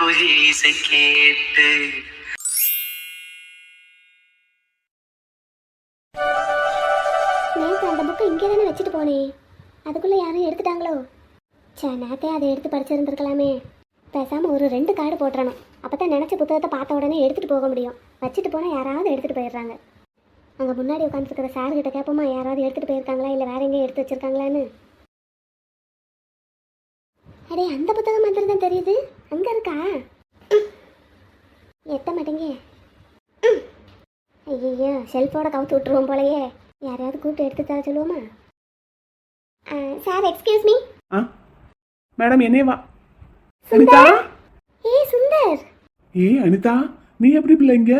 குயில் இசை கேட்டு நேற்று அந்த புக்கை இங்கே தானே வச்சுட்டு போனேன், அதுக்குள்ளே யாரும் எடுத்துட்டாங்களோ? சே, நேற்றே அதை எடுத்து படிச்சிருந்துருக்கலாமே. பேசாமல் ஒரு 2 கார்டு போட்டுறணும். அப்போ தான் நினச்ச புத்தகத்தை பார்த்த உடனே எடுத்துகிட்டு போக முடியும். வச்சுட்டு போனால் யாராவது எடுத்துகிட்டு போயிடுறாங்க. அங்கே முன்னாடி உட்காந்துருக்கிற சார்கிட்ட கேட்போமா, யாராவது எடுத்துகிட்டு போயிருக்காங்களா இல்லை வேற எங்கேயும் எடுத்து வச்சுருக்காங்களான்னு. அடே, அந்த புத்தகம் மாதிரி தான் தெரியுது. அங்கே இருக்கா? எட்ட மாட்டேங்க. ஐயோ, ஷெல்ஃபோட கவுத்து விட்டுருவோம் போலையே. யாரையாவது கூப்பிட்டு எடுத்து தர சொல்லுவோமா? Sir, excuse me. மேடம், என்னைய வா. அனிதா. சுந்தர். ஏய் சுந்தர். ஏய் அனிதா, நீ எப்படி பிள்ளைங்க?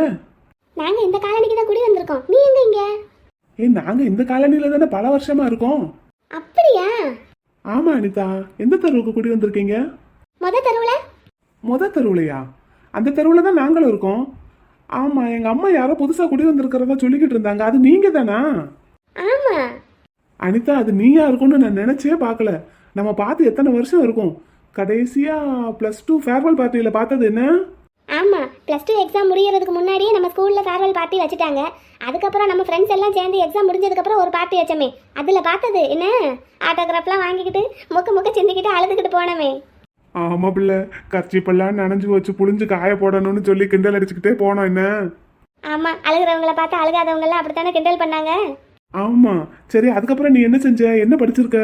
நாங்க இந்த காலனிக்கு தான் குடி வந்திருக்கோம். நீ எங்க இங்க? நாங்க இந்த காலனில தானே பல வருஷமா இருக்கோம். அப்படியா? ஆமா அனிதா, எந்த தெருவுக்கு குடி வந்திருக்கீங்க? முத தெருவுலையா? அந்த தெருவுல தான் நாங்களும் இருக்கோம். ஆமா, எங்க அம்மா யாரோ புதுசா குடி வந்திருக்கிறதா சொல்லிக்கிட்டு இருந்தாங்க. அது நீங்க தானா? ஆமா அனிதா, அது நீயா இருக்கும்னு நான் நினைச்சே பார்க்கல. நம்ம பார்த்து எத்தனை வருஷம் இருக்கும்? கடைசியா +2 ஃபேர்வெல் பார்ட்டியில பார்த்தது என்ன? ஆமா, +2 எக்ஸாம் முடியறதுக்கு முன்னாடியே நம்ம ஸ்கூல்ல ஃபேர்வெல் பார்ட்டி வச்சுட்டாங்க. அதுக்கப்புறம் நம்ம ஃப்ரெண்ட்ஸ் எல்லாம் சேர்ந்து எக்ஸாம் முடிஞ்சதுக்கப்புறம் ஒரு பார்ட்டி வச்சோமே, அதுல பார்த்தது என்ன? ஆட்டோகிராஃப்லாம் வாங்கிக்கிட்டு முக்க சிந்திக்கிட்டு அழுதுகிட்டு போனமே. ஆமா பிள்ளை, கர்ச்சிப்பெல்லாம் நனைஞ்சு வச்சு புளிஞ்சு காய போடணும்னு சொல்லி கிண்டல் அடிச்சுக்கிட்டே போனோம். என்ன? ஆமா, அழுகிறவங்கள பார்த்து அழுகாதவங்க எல்லாம் அப்படித்தானே கிண்டல் பண்ணாங்க. ஆமா. சரி, அதுக்கப்புறம் நீ என்ன செஞ்ச? என்ன படிச்சிருக்க?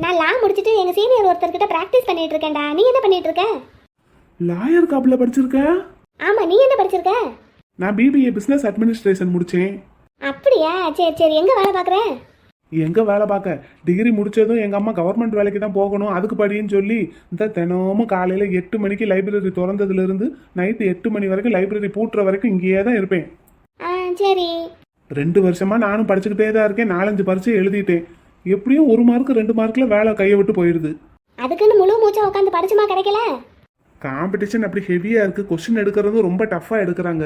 நான் லா முடிச்சிட்டு எங்க சீனியர் ஒருத்தர்கிட்ட பிராக்டிஸ் பண்ணிட்டு இருக்கேன்டா. நீ என்ன பண்ணிட்டு இருக்க? லாயர் காப்ல படிச்சிருக்க? ஆமா, நீ என்ன படிச்சிருக்க? நான் BBA பிசினஸ் அட்மினிஸ்ட்ரேஷன் முடிச்சேன். அப்படியா? சரி சரி, எங்க வேலை பாக்குற? எங்க வேலை பார்க்க? டிகிரி முடிச்சதும் எங்க அம்மா கவர்மெண்ட் வேலைக்கு தான் போகணும், அதுக்கு படின்னு சொல்லி இந்த தினமும் காலையில 8 மணிக்கு லைப்ரரி திறந்ததுல இருந்து நைட்டு 8 மணி வரைக்கும் லைப்ரரி பூட்டுற வரைக்கும் இங்கேயே தான் இருப்பேன். சரி. 2 வருஷமா நானும் படிச்சுக்கிட்டே தான் இருக்கேன். 4-5 பரீட்சை எழுதிட்டேன். எப்படியும் 1 மார்க் 2 மார்க்ல வேலை கையை விட்டு போயிடுது. அதுக்குன்னு முழு மூச்சா உட்காந்து படிச்சுமா கிடைக்கல? காம்படிஷன் அப்படி ஹெவியா இருக்கு. கொஸ்டின் எடுக்கிறதும் ரொம்ப டஃபா எடுக்கிறாங்க.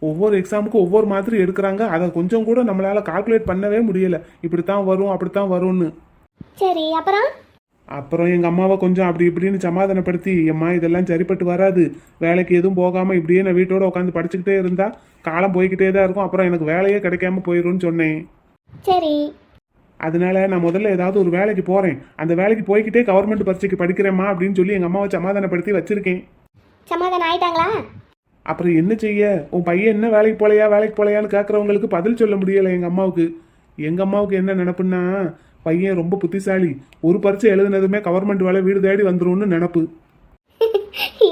ஒவ்வொரு எக்ஸாமுக்கும் ஒவ்வொரு மாதிரி எடுக்கிறாங்க. அதை கொஞ்சம் கூட நம்மளால கால்குலேட் பண்ணவே முடியல. இப்படித்தான் வரும் அப்படித்தான் வரும்னு. சரி, அப்புறம் எங்க அம்மாவை கொஞ்சம் அப்படி இப்படின்னு சமாதானப்படுத்தி, அம்மா இதெல்லாம் சரிப்பட்டு வராது, வேலைக்கு எதுவும் போகாம இப்படியே நான் வீட்டோட உட்காந்து படிச்சுக்கிட்டே இருந்தா காலம் போய்கிட்டே தான் இருக்கும், அப்புறம் எனக்கு வேலையே கிடைக்காம போயிரும்னு சொன்னேன். சரி. அதனால நான் முதல்ல ஏதாவது ஒரு வேலைக்கு போறேன், அந்த வேலைக்கு போய்கிட்டே கவர்மெண்ட் பரீட்சைக்கு படிக்கிறேம்மா அப்படின்னு சொல்லி எங்க அம்மாவை சமாதானப்படுத்தி வச்சிருக்கேன். சமாதானம் ஆயிட்டாங்களா? அப்புறம் என்ன செய்ய? உன் பையன் என்ன வேலைக்கு போலையான்னு கேட்கறவங்களுக்கு பதில் சொல்ல முடியல எங்க அம்மாவுக்கு. எங்க அம்மாவுக்கு என்ன நினைப்புன்னா, பையன் ரொம்ப புத்திசாலி, ஒரு பரீட்சை எழுதுனதுமே கவர்மெண்ட் வேலை வீடு தேடி வந்துரும்னு நினப்பு.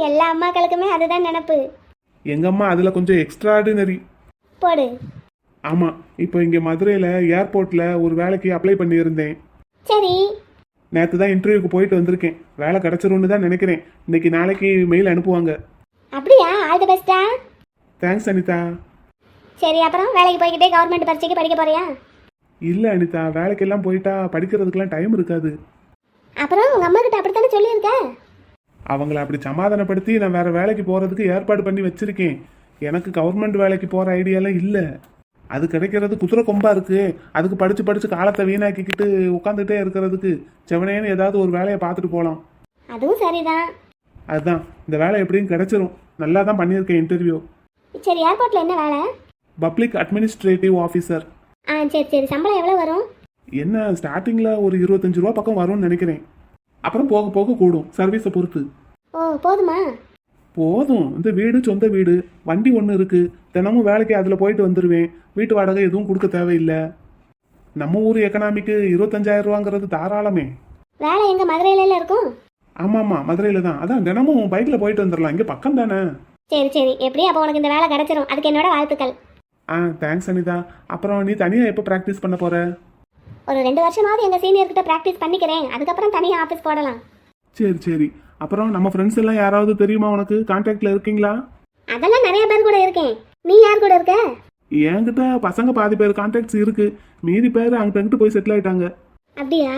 எல்லா அம்மாக்களுக்குமே அதுதான் நினப்பு. எங்க அம்மா அதுல கொஞ்சம் எக்ஸ்ட்ராடினரி. போடு. ஆமா, இப்போ இங்க மதுரையில ஏர்போர்ட்ல ஒரு வேலைக்கு அப்ளை பண்ணியிருந்தேன். சரி. நேற்று தான் இன்டர்வியூக்கு போயிட்டு வந்திருக்கேன். வேலை கிடைச்சிரும்னு தான் நினைக்கிறேன். இன்னைக்கு நாளைக்கு மெயில் அனுப்புவாங்க. அப்படியா? ஆல் தி பெஸ்டா. தேங்க்ஸ் அனிதா. சரி, அப்புறம் வேலைக்கு போய்கிட்டே கவர்மெண்ட் பரீட்சைக்கு படிக்க போறியா? இல்ல அனிதா, வேலைக்கெல்லாம் போயிட்டா படிக்கிறதுக்கெல்லாம் டைம் இருக்காது. அப்புறம் உங்க அம்மா கிட்ட அப்படித்தானே சொல்லியிருக்க? அவங்கள அப்படி சமாதானப்படுத்தி நான் வேற வேலைக்கு போறதுக்கு ஏற்பாடு பண்ணி வச்சிருக்கேன். எனக்கு கவர்மெண்ட் வேலைக்கு போற ஐடியாலாம் இல்ல. அது கிடைக்கிறது குதிரை கொம்பா இருக்கு. அதுக்கு படிச்சு காலத்தை வீணாக்கிக்கிட்டு உட்காந்துட்டே இருக்கிறதுக்கு செவனேன்னு ஏதாவது ஒரு வேலையை பார்த்துட்டு போகலாம். அதுவும் சரிதான். அதுதான், இந்த வேலை எப்படியும் கிடைச்சிரும். நல்லா தான் பண்ணியிருக்கேன் இன்டர்வியூ. சரி, ஏர்போர்ட்ல என்ன வேலை? Public administrative officer. சரி சரி, சம்பளம் எவ்வளவு வரும்? என்ன, ஸ்டார்டிங்ல ஒரு 25 ரூபா பக்கம் வரும்னு நினைக்கிறேன். அப்புறம் போக போக கூடும், சர்வீஸை பொறுத்து. ஓ, போதுமா? போதும். இந்த வீடு சொந்த வீடு, வண்டி ஒன்று இருக்கு, தினமும் வேலைக்கு அதில் போயிட்டு வந்துடுவேன். வீட்டு வாடகை எதுவும் கொடுக்க தேவையில்லை. நம்ம ஊர் எக்கனாமிக்கு 25,000 ரூபாங்கிறது தாராளமே. வேலை எங்க மதுரையில இருக்கும்? ஆமாம்மா, மதுரையில் தான். அதான் தினமும் பைக்கில் போயிட்டு வந்துடலாம், இங்கே பக்கம் தானே. சரி சரி, எப்படி அப்போ உனக்கு இந்த வேலை கிடைச்சிரும். அதுக்கு என்னோட வாழ்த்துக்கள். தேங்க்ஸ் அனிதா. அப்புறம் நீ தனியாக எப்போ ப்ராக்டிஸ் பண்ண போற? ஒரு 2 வருஷமாவது எங்கள் சீனியர்கிட்ட ப்ராக்டிஸ் பண்ணிக்கிறேன். அதுக்கப்புறம் தனியாக ஆஃபீஸ் போடலாம். சரி சரி. அப்புறம் நம்ம ஃப்ரெண்ட்ஸ் எல்லாம் யாராவது தெரியுமா உனக்கு? கான்டாக்டில் இருக்கீங்களா? அதெல்லாம் நிறைய பேர் கூட இருக்கேன். நீ யார் கூட இருக்க? என்கிட்ட பசங்க பாதி பேர் கான்டாக்ட்ஸ் இருக்கு, மீதி பேர் அங்கிட்டு போய் செட்டில் ஆயிட்டாங்க. அப்படியா?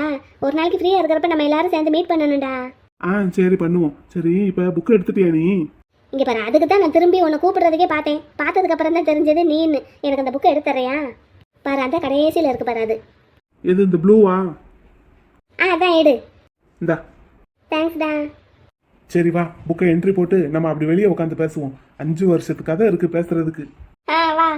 ஒரு நாளைக்கு ஃப்ரீயாக இருக்கிறப்ப நம்ம எல்லாரும் சேர்ந்து மீட் பண்ணணும்டா. சரி பண்ணுவோம். சரி, இப்போ புக்கு எடுத்துட்டியா நீ? இங்கே பாரு, அதுக்கு தான் நான் திரும்பி உன்னை கூப்பிடுறதுக்கே பார்த்தேன். பார்த்ததுக்கு அப்புறம் தான் தெரிஞ்சது நீன்னு. எனக்கு அந்த புக்கை எடுத்துறியா? பாரு, அந்த கடைசியில் இருக்கு பாரு. அது எது, இந்த ப்ளூவா? அதான் எடு. இந்தா. தேங்க்ஸ்டா. சரி வா, புக்கை என்ட்ரி போட்டு நம்ம அப்படி வெளியே உட்காந்து பேசுவோம். 5 வருஷத்து கதை இருக்கு பேசுறதுக்கு. வா.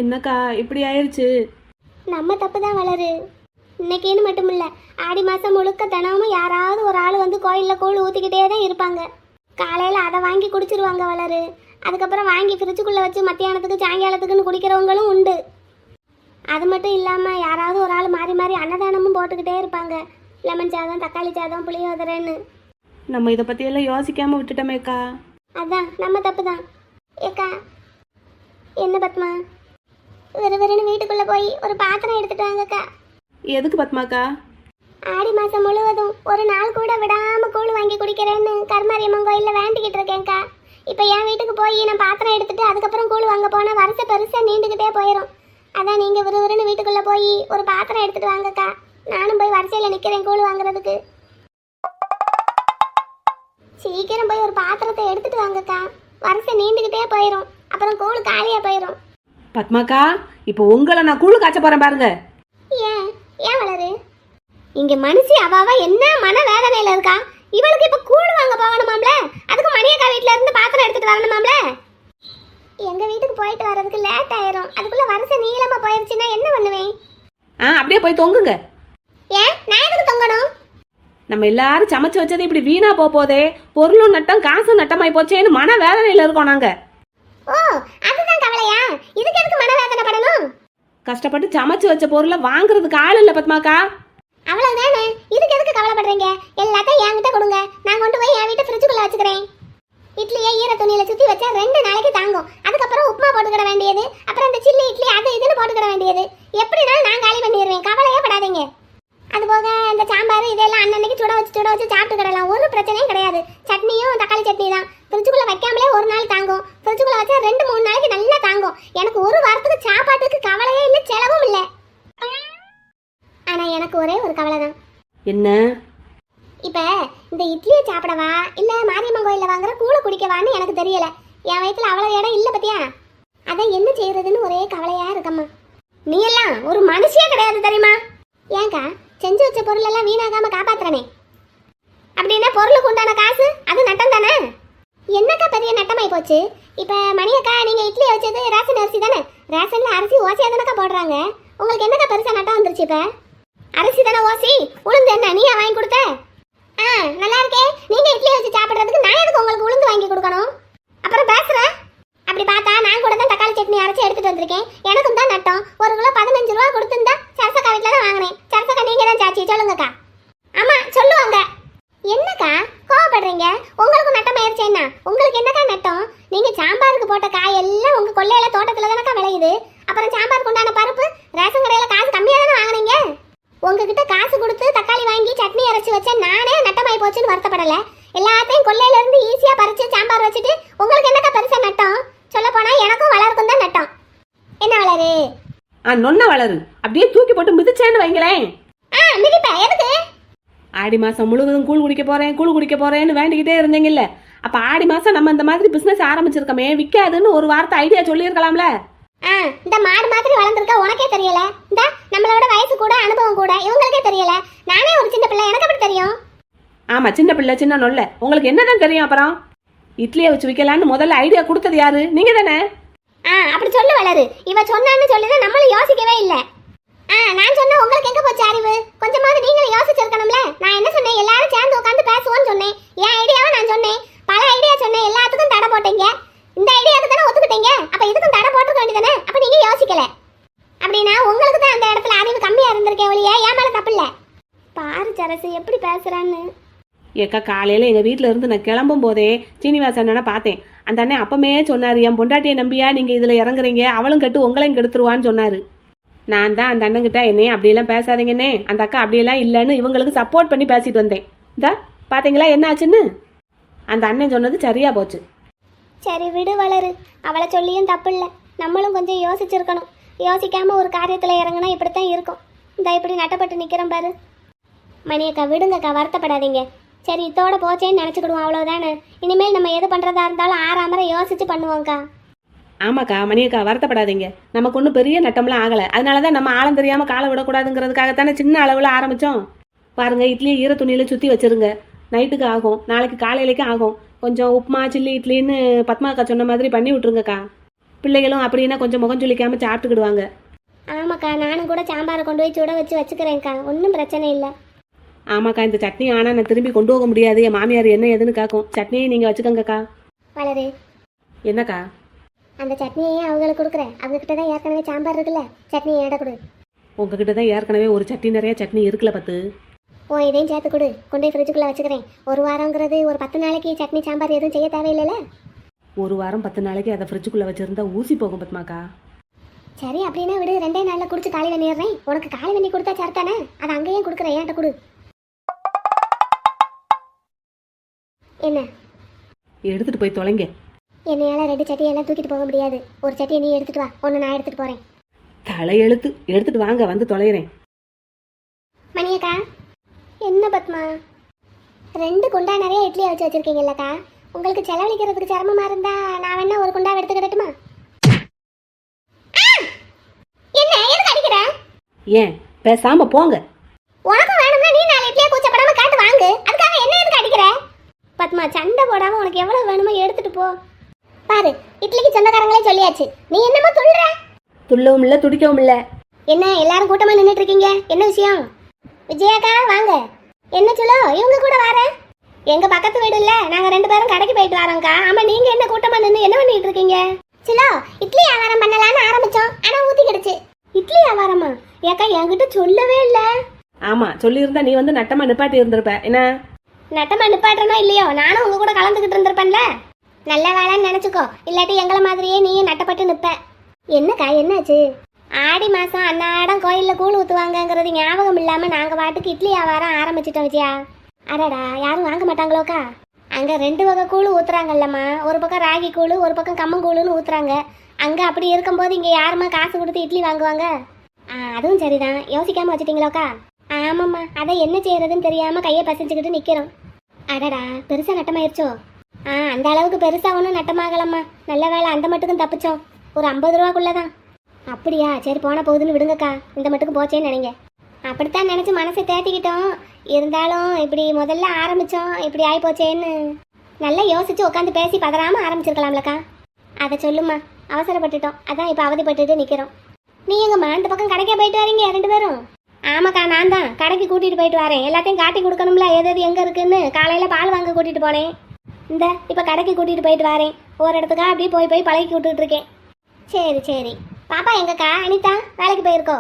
என்னக்கா இப்படி ஆயிடுச்சு? நம்ம தப்பு தான் வளரு. இன்னைக்குன்னு மட்டும் இல்லை, ஆடி மாதம் முழுக்க தினமும் யாராவது ஒரு ஆள் வந்து கோயிலில் கூழ் ஊற்றிக்கிட்டே தான் இருப்பாங்க. காலையில் அதை வாங்கி குடிச்சிருவாங்க வளரு. அதுக்கப்புறம் வாங்கி ஃப்ரிட்ஜுக்குள்ளே வச்சு மத்தியானத்துக்கு சாயங்காலத்துக்குன்னு குடிக்கிறவங்களும் உண்டு. அது மட்டும் இல்லாமல் யாராவது ஒரு ஆள் மாறி மாறி அன்னதானமும் போட்டுக்கிட்டே இருப்பாங்க. லெமன் சாதம், தக்காளி சாதம், புளியோதரைன்னு. நம்ம இதை பற்றியெல்லாம் யோசிக்காமல் விட்டுட்டோமேக்கா. அதான் நம்ம தப்பு தான். ஏக்கா என்ன பத்மா, விறுவிறுன்னு வீட்டுக்குள்ளே போய் ஒரு பாத்திரம் எடுத்துட்டு வாங்கக்கா. எதுக்கு பத்மாக்கா? ஆடி மாதம் முழுவதும் ஒரு நாள் கூட விடாமல் கூழ் வாங்கி குடிக்கிறேன்னு கருமாரியம்மன் கோயிலில் வேண்டிக்கிட்டு இருக்கேன்க்கா. இப்போ என் வீட்டுக்கு போய் நான் பாத்திரம் எடுத்துட்டு அதுக்கப்புறம் கூழ் வாங்க போனால் வருஷம் பெருசாக நீண்டுக்கிட்டே போயிடும். அதான் நீங்கள் விறுவிறுன்னு வீட்டுக்குள்ளே போய் ஒரு பாத்திரம் எடுத்துட்டு வாங்கக்கா. நானும் போய் வரிசையில் நிற்கிறேன் கூழ் வாங்குறதுக்கு. சீக்கிரம் போய் ஒரு பாத்திரத்தை எடுத்துட்டு வாங்கக்கா. வருஷம் நீண்டுக்கிட்டே போயிடும், அப்புறம் கூழ் காலியாக போயிடும். பத்மாக்கா, இப்போ உங்களை நான் கூழு காய்ச்ச போகிறேன் பாருங்க. ஏன் ஏன் வளரு? இங்க மனுஷி அவாவ என்ன மன வேதனையில இருக்கா? இவளுக்கு இப்ப கூழ் வாங்க போகணுமாம்ல, அதுக்கு மணியக்கா வீட்ல இருந்து பாத்திரம் எடுத்துட்டு வரணுமாம்ல. எங்க வீட்டுக்கு போயிட்டு வர்றதுக்கு லேட் ஆயிரும். அதுக்குள்ள வருஷம் நீளமா போயிருச்சுன்னா என்ன பண்ணுவேன்? அப்படியே போய் தொங்குங்க. ஏன் நான் எதுக்கு தொங்கணும்? நம்ம எல்லாரும் சமைச்சு வச்சது இப்படி வீணா போதே, பொருளும் நட்டம் காசும் நட்டமாய் போச்சேன்னு மன வேதனையில இருக்கோம் நாங்க. ஓ, அதுதான் கவலையா? இதுக்கு எதுக்கு மன வேதனை படணும்? கஷ்டப்பட்டு சமைச்சு வச்ச பொருளை வாங்குறதுக்கு ஆள் இல்ல பத்மாக்கா. அவ்வளவுதானே, இதுக்கு எதுக்கு கவலைப்படுறீங்க? எல்லாத்தையும் என்கிட்ட கொடுங்க, நான் கொண்டு போய் என் வீட்டு ஃப்ரிட்ஜுக்குள்ள வச்சுக்கிறேன். இட்லியை ஈர துணியில சுத்தி வச்சா 2 நாளைக்கு தாங்கும். அதுக்கப்புறம் உப்புமா போட்டுக்கிட வேண்டியது, அப்புறம் இந்த சில்லி இட்லி அது இதுன்னு போட்டுக்கிட வேண்டியது. எப்படினாலும் நான் காலி பண்ணிடுவேன், கவலையே படாதீங்க. அதுபோக இந்த சாம்பார் இதெல்லாம் அன்னன்னைக்கு சுட வச்சு சாப்பிட்டுக்கிடலாம், ஒரு பிரச்சனையும் கிடையாது. சட்னியும் தக்காளி சட்னி தான். ஃப்ரிட்ஜுக்குள்ள வைக்காமலே ஒரு நாள் தாங்கும், ஃப்ரிட்ஜுக்குள்ள வச்சா 2-3 நாளைக்கு நல்லா தாங்கும். எனக்கு ஒரு வாரத்துக்கு சாப்பாட்டுக்கு கவலையே இல்லை, செலவும் இல்லை. ஆனா எனக்கு ஒரே ஒரு கவலை தான். என்ன? இப்ப இந்த இட்லியை சாப்பிடவா இல்ல மாரியம்மன் கோயில்ல வாங்குற கூழ குடிக்கவான்னு எனக்கு தெரியல. என் வயிற்றுல அவ்வளவு இடம் இல்ல பத்தியா. அதான் என்ன செய்யறதுன்னு ஒரே கவலையா இருக்கம்மா. நீ எல்லாம் ஒரு மனுஷியே கிடையாது தெரியுமா? ஏங்கா, செஞ்சு வச்ச பொருள் எல்லாம் வீணாகாம காப்பாத்துறனே, அப்படின்னா பொருளுக்கு உண்டான காசு அது நட்டம் தானே? என்னக்கா பெரிய நட்டமாய் போச்சு? இப்ப மணியக்கா, நீங்க இட்லி வச்சது ரேஷன் அரிசி தானே? ரேஷன்ல அரிசி ஓசியா தானக்கா போடுறாங்க. உங்களுக்கு என்னக்கா பெருசா நட்டம் வந்துருச்சு? இப்ப அரிசி தானே ஓசி, உளுந்து என்ன நீயா வாங்கி கொடுத்த? நல்லா இருக்கே. நீங்க இட்லி வச்சு சாப்பிடுறதுக்கு நான் எதுக்கு உங்களுக்கு உளுந்து வாங்கி கொடுக்கணும்? அப்புறம் பேசுற அப்படி பார்த்தா நான் கூட தான் தக்காளி சட்னி அரைச்சி எடுத்துட்டு வந்திருக்கேன். எனக்கும் தான் நட்டம். 1 கிலோ 15 ரூபா கொடுத்துருந்தா சரசக்கா வீட்டில் தான் வாங்கினேன். சரசக்கா நீங்க தான் சாச்சி, சொல்லுங்கக்கா. ஆமா சொல்லுவாங்க. என்னக்கா கோவப்படுறீங்க? உங்களுக்கு நட்டம் ஆயிடுச்சேன்னா உங்களுக்கு என்னக்கா நட்டம்? நீங்க சாம்பாருக்கு போட்ட காய் எல்லாம் உங்க கொள்ளையில தோட்டத்துல தானக்கா விளையுது. அப்புறம் சாம்பாருக்கு உண்டான பருப்பு ரேஷன் கடையில காசு கம்மியா தானே வாங்குறீங்க. உங்ககிட்ட காசு கொடுத்து தக்காளி வாங்கி சட்னி அரைச்சி வச்சா நானே நட்டமாய் போச்சுன்னு வருத்தப்படல. எல்லாத்தையும் கொள்ளையில இருந்து ஈஸியா பறிச்சு சாம்பார் வச்சுட்டு உங்களுக்கு என்னக்கா பெருசா நட்டம்? சொல்ல போனா எனக்கும் வளருக்கும் தான் நட்டம். என்ன வளரு? நொன்ன வளரு. அப்படியே தூக்கி போட்டு மிதிச்சேன்னு வைங்களேன். மிதிப்ப எதுக்கு? ஆடி மாசம் முழுவதும் கூழ் குடிக்க போறேன்னு வேண்டிக்கிட்டே இருந்தீங்கல்ல, அப்ப ஆடி மாசம் நம்ம இந்த மாதிரி பிசினஸ் ஆரம்பிச்சிருக்கோமே, விற்காதுன்னு ஒரு வார்த்தை ஐடியா சொல்லியிருக்கலாம்ல. இந்த மாடு மாதிரி வளர்ந்துருக்க உனக்கே தெரியல. இந்த நம்மளோட வயசு கூட அனுபவம் கூட இவங்களுக்கே தெரியல. நானே ஒரு சின்ன பிள்ளை, எனக்கு அப்படி தெரியும். ஆமா, சின்ன பிள்ளை சின்ன நொல்ல, உங்களுக்கு என்னதான் தெரியும்? அப்புறம் இட்லியை வச்சு விற்கலான்னு முதல்ல ஐடியா கொடுத்தது யாரு? நீங்க தானே? அப்படி சொல்லு வளரு. இவ சொன்னான்னு சொல்லிதான் நம்மளும் யோசிக்கவே இல்லை. நான் சொன்ன உங்களுக்கு எங்க போச்சு அறிவு? கொஞ்சமாவது நீங்களும் யோசிச்சிருக்கணும்ல. நான் என்ன சொன்னேன்? எல்லாரும் சேர்ந்து உட்காந்து பேசுவோன்னு சொன்னேன். என் ஐடியாவை நான் சொன்னேன், பல ஐடியா சொன்னேன், எல்லாத்துக்கும் தடை போட்டீங்க. இந்த ஐடியாவுக்கு தானே ஒத்துக்கிட்டீங்க, அப்ப இதுக்கும் தடை போட்டுக்க வேண்டியதானே? அப்ப நீங்க யோசிக்கல அப்படின்னா உங்களுக்கு தான் அந்த இடத்துல அறிவு கம்மியா இருந்திருக்கேன் ஒழிய என் மேல தப்பு இல்ல. பாரு சரசு எப்படி பேசுறான்னு. ஏக்கா, காலையில எங்க வீட்டுல இருந்து நான் கிளம்பும் போதே சீனிவாசன் அண்ணனை பார்த்தேன். அந்த அண்ணன் அப்பமே சொன்னாரு, என் பொண்டாட்டியை நம்பியா நீங்க இதுல இறங்குறீங்க, அவளும் கெட்டு உங்களையும் கெடுத்துருவான்னு சொன்னாரு. நான் தான் அந்த அண்ணங்கிட்ட என்னையே அப்படியெல்லாம் பேசாதீங்கன்னே, அந்த அக்கா அப்படியெல்லாம் இல்லைன்னு இவங்களுக்கு சப்போர்ட் பண்ணி பேசிட்டு வந்தேன். இதா பாத்தீங்களா என்ன ஆச்சுன்னு? அந்த அண்ணன் சொன்னது சரியா போச்சு. சரி விடு வளரு, அவளை சொல்லியும் தப்பு இல்லை. நம்மளும் கொஞ்சம் யோசிச்சிருக்கணும். யோசிக்காம ஒரு காரியத்தில் இறங்கினா இப்படித்தான் இருக்கும். இந்த இப்படி நட்டப்பட்டு நிற்கிறோம் பாரு. மணியக்கா விடுங்கக்கா, வருத்தப்படாதீங்க. சரி இதோட போச்சேன்னு நினச்சிக்கிடுவோம், அவ்வளோதானே. இனிமேல் நம்ம எது பண்ணுறதா இருந்தாலும் ஆறாமரை யோசிச்சு பண்ணுவோம்க்கா. ஆமாக்கா மணியக்கா வருத்தப்படாதீங்க, நமக்கு ஒன்றும் பெரிய நட்டம்லாம் ஆகலை. அதனால தான் நம்ம ஆழம் தெரியாமல் காலை விடக்கூடாதுங்கிறதுக்காகத்தானே சின்ன அளவில் ஆரம்பித்தோம். பாருங்க, இட்லியை ஈர துணியில் சுற்றி வச்சிருங்க. நைட்டுக்கு ஆகும், நாளைக்கு காலையிலேக்கும் ஆகும். கொஞ்சம் உப்புமா சில்லி இட்லின்னு பத்மாக்கா சொன்ன மாதிரி பண்ணி விட்ருங்கக்கா. பிள்ளைகளும் அப்படின்னா கொஞ்சம் முகம் சுளிக்காமல் சாப்பிட்டுக்கிடுவாங்க. ஆமாக்கா, நானும் கூட சாம்பாரை கொண்டு போய் சுட வச்சு வச்சுக்கிறேன்க்கா, ஒன்றும் பிரச்சனை இல்லை. ஆமாக்கா, இந்த சட்னி ஆனால் நான் திரும்பி கொண்டு போக முடியாது. என் மாமியார் என்ன ஏதுன்னு கேட்கும். சட்னியை நீங்கள் வச்சுக்கோங்கக்கா. வளரு, என்னக்கா? அந்த சட்னியை அவங்களுக்கு கொடுக்குறேன். அவங்கக்கிட்ட தான் ஏற்கனவே சாம்பார் இருக்குல்ல, சட்னியை எடை கொடு. உங்ககிட்ட தான் ஏற்கனவே ஒரு சட்னி நிறைய சட்னி இருக்குல்ல பத்து. ஓ, இதையும் சேர்த்து கொடு, கொண்டு போய் ஃப்ரிட்ஜுக்குள்ளே வச்சுக்கிறேன். ஒரு வாரங்கிறது ஒரு 10 நாளைக்கு சட்னி சாம்பார் எதுவும் செய்ய தேவையில்லைல்ல. ஒரு வாரம் 10 நாளைக்கு அதை ஃப்ரிட்ஜுக்குள்ளே வச்சுருந்தா ஊசி போகும் பத்மாக்கா. சரி, அப்படின்னா விடு, 2 நாளில் குடிச்சு காலி பண்ணிடுறேன். உனக்கு காலி பண்ணி கொடுத்தா சரித்தானே, அதை அங்கேயும் கொடுக்குறேன், ஏன்ட்ட கொடு. என்ன எடுத்துகிட்டு போய் தொலைங்க. என்னையால் 2 சட்டியெல்லாம் தூக்கிட்டு போக முடியாது. ஒரு சட்டியை நீ எடுத்துட்டு வா, ஒன்று நான் எடுத்துகிட்டு போகிறேன். தலையெழுத்து, எடுத்துகிட்டு வாங்க, வந்து தொலைகிறேன். மணியக்கா, என்ன பத்மா 2 குண்டா நிறைய இட்லியை வச்சு வச்சுருக்கீங்கல்லக்கா, உங்களுக்கு செலவழிக்கிறதுக்கு சிரமமாக இருந்தா நான் வேணா ஒரு குண்டா எடுத்துக்கிடட்டுமா? என்ன எதுக்கு அடிக்கிற? ஏன் பேசாம போங்க. உனக்கு வேணும்னா நீ 4 இட்லியை கூச்சப்படாம காட்டு வாங்கு, அதுக்காக என்ன எதுக்கு அடிக்கிற? பத்மா, சண்டை போடாம உனக்கு எவ்வளவு வேணுமோ எடுத்துட்டு போ. பாரு, இட்லிக்கு சொந்தக்காரங்களே சொல்லியாச்சு, நீ என்னமோ சொல்ற? துள்ளவும் இல்லை துடிக்கவும் இல்லை. என்ன எல்லாரும் கூட்டமா நின்றுட்டு இருக்கீங்க, என்ன விஷயம்? விஜயாக்கா வாங்க. என்ன சொல்லோ, இவங்க கூட வரேன். எங்க பக்கத்து வீடு இல்ல, நாங்க 2 பேரும் கடைக்கு போயிட்டு வரோம்க்கா. ஆமா, நீங்க என்ன கூட்டமா நின்று என்ன பண்ணிட்டு இருக்கீங்க? சிலோ, இட்லி வியாபாரம் பண்ணலான்னு ஆரம்பிச்சோம், ஆனா ஊத்திக்கிடுச்சு. இட்லி வியாபாரமா? ஏக்கா என்கிட்ட சொல்லவே இல்ல. ஆமா, சொல்லியிருந்தா நீ வந்து நட்டமா நிப்பாட்டி இருந்திருப்ப. என்ன நட்டமா நிப்பாட்டனோ இல்லையோ, நானும் உங்க கூட கலந்துக்கிட்டு இருந்திருப்பேன்ல. நல்ல வேலைன்னு நினைச்சுக்கோ, இல்லாட்டி எங்களை மாதிரியே நீயும் நட்டப்பட்டு நிப்ப. என்னக்கா என்னாச்சு? ஆடி மாசம் அன்னாடம் கோயில்ல கூழ் ஊத்துவாங்கங்கிறது ஞாபகம் இல்லாம நாங்க பாட்டுக்கு இட்லி வியாபாரம் ஆரம்பிச்சிட்டோம் விஜயா. அடடா, யாரும் வாங்க மாட்டாங்களோக்கா? அங்க 2 வகை கூழ் ஊத்துறாங்கல்லம்மா, ஒரு பக்கம் ராகி கூழ், ஒரு பக்கம் கம்மங்கூழுன்னு ஊத்துறாங்க. அங்க அப்படி இருக்கும்போது இங்க யாருமா காசு கொடுத்து இட்லி வாங்குவாங்க? அதுவும் சரிதான், யோசிக்காம வச்சுட்டீங்களோக்கா? ஆமாம்மா, அதை என்ன செய்யறதுன்னு தெரியாம கையை பசைஞ்சுக்கிட்டு நிக்கிறோம். அடடா, பெருசா நட்டமாயிருச்சோ? அந்த அளவுக்கு பெருசா ஒன்றும் நட்டமாகலம்மா, நல்ல வேலை அந்த மட்டுக்கும் தப்பிச்சோம். ஒரு 50 ரூபாக்குள்ளதான். அப்படியா? சரி, போன போகுதுன்னு விடுங்கக்கா, இந்த மட்டுக்கும் போச்சேன்னு நினைங்க. அப்படித்தான் நினச்சி மனசை தேத்திக்கிட்டோம். இருந்தாலும் இப்படி முதல்ல ஆரம்பித்தோம், இப்படி ஆகிப்போச்சேன்னு நல்லா யோசிச்சு உட்காந்து பேசி பதறாமல் ஆரம்பிச்சிருக்கலாம்லக்கா. அதை சொல்லுமா, அவசரப்பட்டுட்டோம், அதான் இப்போ அவதிப்பட்டுட்டு நிற்கிறோம். நீ எங்கம்மா அந்த பக்கம் கடைக்கே போயிட்டு வரீங்க 2 பேரும்? ஆமாக்கா, நான் தான் கடைக்கு கூட்டிகிட்டு போயிட்டு வரேன். எல்லாத்தையும் காட்டி கொடுக்கணும்ல, எது எங்கே இருக்குன்னு. காலையில் பால் வாங்க கூட்டிகிட்டு போனேன், இந்த இப்போ கடைக்கு கூட்டிகிட்டு போயிட்டு வரேன். ஒரு இடத்துக்கா அப்படியே போய் பழகி விட்டுட்டு இருக்கேன். சரி சரி. பாப்பா எங்கக்கா? அனிதா வேலைக்கு போயிருக்கோ?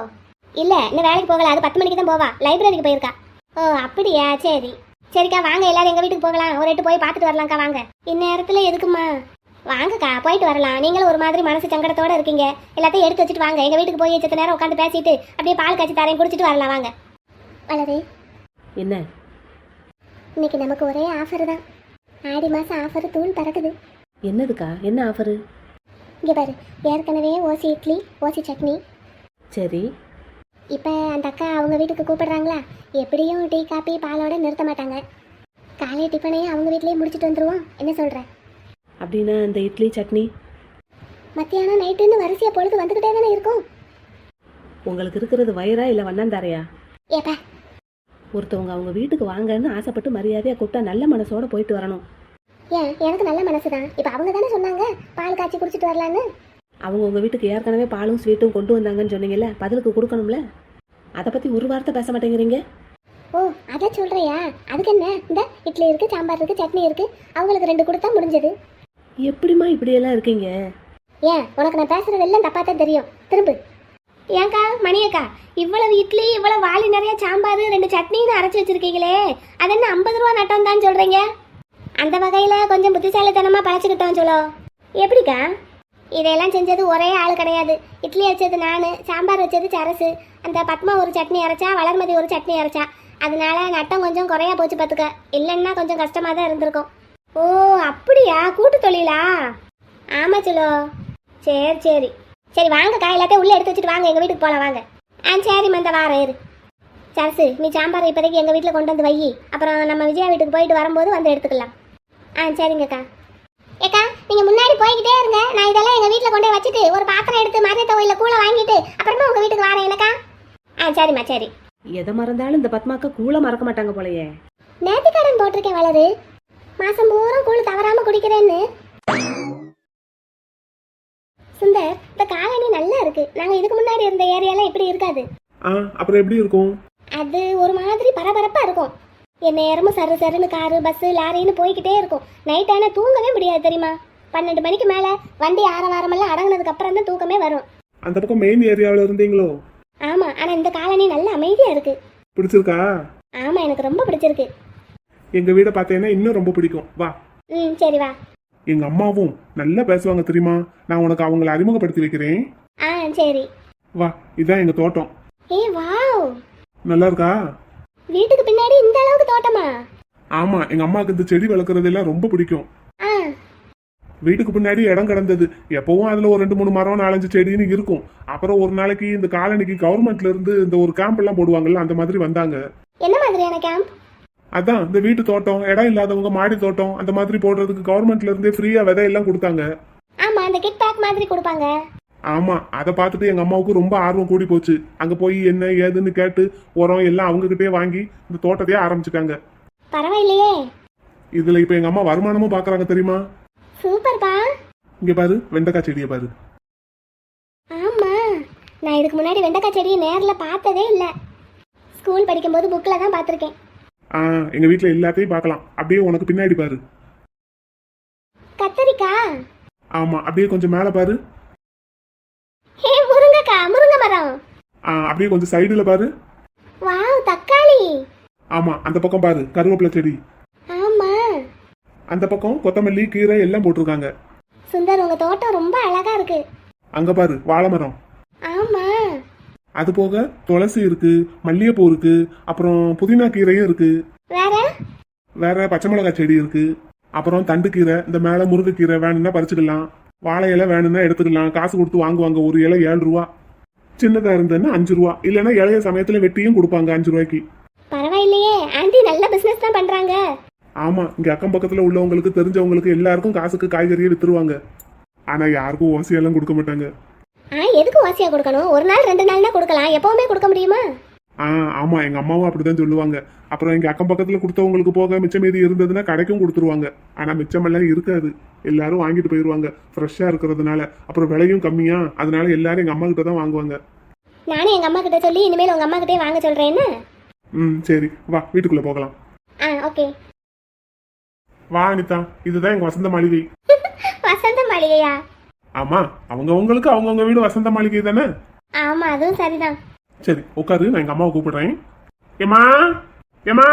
இல்லை, இன்னும் வேலைக்கு போகல, அது 10 மணிக்கு தான் போவா, லைப்ரரிக்கு போயிருக்கா. ஓ அப்படியா, சரி சரிக்கா, வாங்க எல்லாரும் எங்கள் வீட்டுக்கு போகலாம், ஒரு 8 போய் பார்த்துட்டு வரலாம்க்கா. வாங்க. இந்நேரத்தில் எதுக்குமா? வாங்கக்கா, போயிட்டு வரலாம். நீங்களும் ஒரு மாதிரி மனசு சங்கடத்தோடு இருக்கீங்க, எல்லாத்தையும் எடுத்து வச்சுட்டு வாங்க. எங்கள் வீட்டுக்கு போய் செத்த நேரம் உட்காந்து பேசிட்டு அப்படியே பால் காய்ச்சி தரேன், குடிச்சிட்டு வரலாம். வாங்க. வளரு, என்ன இன்னைக்கு நமக்கு ஒரே ஆஃபர் தான். ஆடி மாதம் ஆஃபர் தூள் பறக்குது. என்னதுக்கா? என்ன ஆஃபரு? இங்கே பாரு, ஏற்கனவே ஓசி இட்லி, ஓசி சட்னி. சரி, இப்போ அந்த அக்கா அவங்க வீட்டுக்கு கூப்பிடுறாங்களா, எப்படியும் டீ காப்பி பாலோட நிறுத்த மாட்டாங்க. காலை டிஃபனையும் அவங்க வீட்லேயே முடிச்சுட்டு வந்துடுவோம், என்ன சொல்கிற? அப்படின்னா இந்த இட்லி சட்னி மத்தியானம் நைட்டுன்னு வரிசையாக பொழுது வந்துக்கிட்டே தானே இருக்கும். உங்களுக்கு இருக்கிறது வயிறா இல்லை வண்ணாந்தாரையா? ஏப்பா, ஒருத்தவங்க அவங்க வீட்டுக்கு வாங்கன்னு ஆசைப்பட்டு மரியாதையாக கூப்பிட்டா நல்ல மனசோட போயிட்டு வரணும். ஏன், எனக்கு நல்ல மனசு தான். இப்போ அவங்க தானே சொன்னாங்க பால் காய்ச்சி குடிச்சிட்டு வரலான்னு. அவங்க உங்கள் வீட்டுக்கு ஏற்கனவே பாலும் ஸ்வீட்டும் கொண்டு வந்தாங்கன்னு சொன்னீங்கல்ல, பதிலுக்கு கொடுக்கணும்ல. அதை பற்றி ஒரு வார்த்தை பேச மாட்டேங்கிறீங்க. ஓ அதை சொல்கிறியா? அதுக்கு என்ன, இந்த இட்லி இருக்குது, சாம்பார் இருக்குது, சட்னி இருக்குது, அவங்களுக்கு 2 கொடுத்தா முடிஞ்சது. எப்படிமா இப்படியெல்லாம் இருக்கீங்க? ஏன், உனக்கு நான் பேசுகிறது எல்லாம் தப்பாக தான் தெரியும். திரும்ப. ஏன்க்கா மணியக்கா, இவ்வளவு இட்லி, இவ்வளவு வாளி நிறைய சாம்பார், 2 சட்னின்னு அரைச்சி வச்சிருக்கீங்களே, அது என்ன 50 ரூபா நட்டம் தான் சொல்கிறீங்க? அந்த வகையில் கொஞ்சம் புத்திசாலித்தனமாக பழச்சிக்கிட்டோம் சொல்லோ. எப்படிக்கா? இதையெல்லாம் செஞ்சது ஒரே ஆள் கிடையாது. இட்லி வச்சது நான், சாம்பார் வச்சது சரசு, அந்த பத்மா ஒரு சட்னி அரைச்சா, வளர்மதி ஒரு சட்னி அரைச்சா. அதனால நட்டம் கொஞ்சம் குறையா போச்சு பார்த்துக்க. இல்லைன்னா கொஞ்சம் கஷ்டமாக தான் இருந்திருக்கும். ஓ அப்படியா, கூட்டு தொழிலா? ஆமாம் சொல்லோ. சரி சரி சரி, வாங்கக்கா, எல்லாத்தையும் உள்ளே எடுத்து வச்சுட்டு வாங்க, எங்கள் வீட்டுக்கு போகலாம் வாங்க. சரிம்மா, இந்த வாரம் இரு. சரசு, நீ சாம்பார் இப்போதைக்கு எங்கள் வீட்டில் கொண்டு வந்து வை, அப்புறம் நம்ம விஜயா வீட்டுக்கு போயிட்டு வரும்போது வந்து எடுத்துக்கலாம். சரிங்கக்கா. ஏக்கா நீங்க முன்னாடி போய்கிட்டே இருங்க, நான் இதெல்லாம் எங்க வீட்ல கொண்டு போய் வச்சுட்டு ஒரு பாத்திரம் எடுத்து மரியத்த கோயில்ல கூள வாங்கிட்டு அப்புறமா உங்க வீட்டுக்கு வரேன் எனக்கா. சரிம்மா சரி. எதை மறந்தாலும் இந்த பத்மாக்கா கூழ மறக்க மாட்டாங்க போலயே. நேர்த்திக்கடன் போட்டிருக்கேன் வளரு, மாசம் பூரா கூழ் தவறாம குடிக்கிறேன்னு. சுந்தர், இந்த காலனி நல்லா இருக்கு. நாங்க இதுக்கு முன்னாடி இருந்த ஏரியாலாம் இப்படி இருக்காது. அப்புறம் எப்படி இருக்கும்? அது ஒரு மாதிரி பரபரப்பா இருக்கும். என் நேரமும் சரு சருன்னு காரு பஸ் லாரின்னு போய்கிட்டே இருக்கும். நைட் ஆனா தூங்கவே முடியாது தெரியுமா? 12 மணிக்கு மேல வண்டி ஆரவாரமெல்லாம் அடங்கினதுக்கு அப்புறம் தான் தூக்கமே வரும். அந்த பக்கம் மெயின் ஏரியாவில் இருந்தீங்களோ? ஆமா, ஆனா இந்த காலனி நல்ல அமைதியா இருக்கு. பிடிச்சிருக்கா? ஆமா, எனக்கு ரொம்ப பிடிச்சிருக்கு. எங்க வீட பார்த்தேன்னா இன்னும் ரொம்ப பிடிக்கும். வா. சரி வா. எங்க அம்மாவும் நல்லா பேசுவாங்க தெரியுமா? நான் உனக்கு அவங்கள அறிமுகப்படுத்தி வைக்கிறேன். சரி வா. இதான் எங்க தோட்டம். வாவ், நல்லா இருக்கா? வீட்டுக்கு பின்னாடி இந்த அளவுக்கு தோட்டமா? ஆமா, எங்க அம்மாவுக்கு இந்த செடி வளர்க்கறது எல்லாம் ரொம்ப பிடிக்கும். வீட்டுக்கு பின்னாடி இடம் கிடந்தது. எப்பவும் அதுல ஒரு 2-3 மரம் 4-5 செடின்னு இருக்கும். அப்புறம் ஒரு நாளைக்கு இந்த காலனிக்கு கவர்மெண்ட்ல இருந்து இந்த ஒரு கேம்ப் எல்லாம் போடுவாங்கல்ல, அந்த மாதிரி வந்தாங்க. என்ன மாதிரியான கேம்ப்? அதான் இந்த வீட்டு தோட்டம், இடம் இல்லாதவங்க மாடி தோட்டம் அந்த மாதிரி போடுறதுக்கு கவர்மெண்ட்ல இருந்தே ஃப்ரீயா விதை எல்லாம் கொடுத்தாங்க. ஆமா, அந்த கிட் பேக் மாதிரி கொடுப்பாங்க. ஆமா, அதை பார்த்துட்டு எங்க அம்மாவுக்கு ரொம்ப ஆர்வம் கூடி போச்சு. அங்க போய் என்ன ஏதுன்னு கேட்டு உரம் எல்லாம் அவங்க கிட்டே வாங்கி இந்த தோட்டத்தையே ஆரம்பிச்சுட்டாங்க. பரவாயில்லையே. இதுல இப்ப எங்க அம்மா வருமானமும் பாக்குறாங்க தெரியுமா? சூப்பர்பா. இங்க பாரு, வெண்டைக்காய் செடியை பாரு. ஆமா, நான் இதுக்கு முன்னாடி வெண்டைக்காய் செடியை நேர்ல பார்த்ததே இல்ல. ஸ்கூல் படிக்கும்போது புக்ல தான் பார்த்திருக்கேன். எங்க வீட்ல எல்லாத்தையும் பார்க்கலாம். அப்படியே உனக்கு பின்னாடி பாரு. கத்தரிக்காய். ஆமா, அப்படியே கொஞ்சம் மேல பாரு. முருங்கைக்காய், முருங்கை மரம். அப்படியே கொஞ்சம் சைடுல பாரு. வாவ், தக்காளி. ஆமா, அந்த பக்கம் பாரு, கருவேப்பிலை செடி. ஆமா, அந்த பக்கம் கொத்தமல்லி கீரை எல்லாம் போட்டிருக்காங்க. சுந்தர், உங்க தோட்டம் ரொம்ப அழகா இருக்கு. அங்க பாரு, வாழை மரம். ஆமா, அது போக துளசி இருக்கு, மல்லிகைப்பூ இருக்கு, அப்புறம் புதினா கீரையும் இருக்கு. வேற பச்சை மிளகாய் செடி இருக்கு. அப்புறம் தண்டு கீரை, இந்த மேல முருங்கைக்கீரை வேணும்னா பறிச்சுக்கலாம். வாழை இலை வேணும்னா எடுத்துக்கலாம். காசு கொடுத்து வாங்குவாங்க. ஒரு இலை 7 ரூபா. சின்னதா இருந்ததுன்னா 5 ரூபா. இல்லைன்னா இலைய சமயத்துல வெட்டியும் கொடுப்பாங்க 5 ரூபாய்க்கு. பரவாயில்லையே, ஆண்டி நல்ல பிசினஸ் தான் பண்றாங்க. ஆமா, இங்க அக்கம் பக்கத்துல உள்ளவங்களுக்கு தெரிஞ்சவங்களுக்கு எல்லாருக்கும் காசுக்கு காய்கறியை வித்துருவாங்க. ஆனா யாருக்கும் ஓசியெல்லாம் கொடுக்க மாட்டாங்க. எதுக்கு ஓசியா கொடுக்கணும்? ஒரு நாள் 2 நாள்னா கொடுக்கலாம், எப்பவுமே கொடுக்க முடியுமா? ஆமா, எங்க அம்மாவும் அப்படிதான் சொல்லுவாங்க. அப்புறம் எங்க அக்கம் பக்கத்துல கொடுத்தவங்களுக்கு போக மிச்சம் மீதி இருந்ததுன்னா கடைக்கும் கொடுத்துருவாங்க. ஆனா மிச்சமெல்லாம் இருக்காது, எல்லாரும் வாங்கிட்டு போயிருவாங்க ஃப்ரெஷ்ஷா இருக்கிறதுனால. அப்புறம் விலையும் கம்மியா, அதனால எல்லாரும் எங்க அம்மா கிட்ட தான் வாங்குவாங்க. நானும் எங்க அம்மா கிட்ட சொல்லி இனிமேல் உங்க அம்மா கிட்டே வாங்க சொல்றேன்னு. சரி, வா வீட்டுக்குள்ள போகலாம். ஓகே. வா அனிதா, இதுதான் எங்க வசந்த மாளிகை. வசந்த மாளிகையா? ஆமா, அவங்கவங்களுக்கு அவங்கவுங்க வீடு வசந்த மாளிகை தானே. ஆமா, அதுவும் சரிதான். சரி உட்காரு, நான் எங்க அம்மாவை கூப்பிடுறேன். ஏமா ஏமா.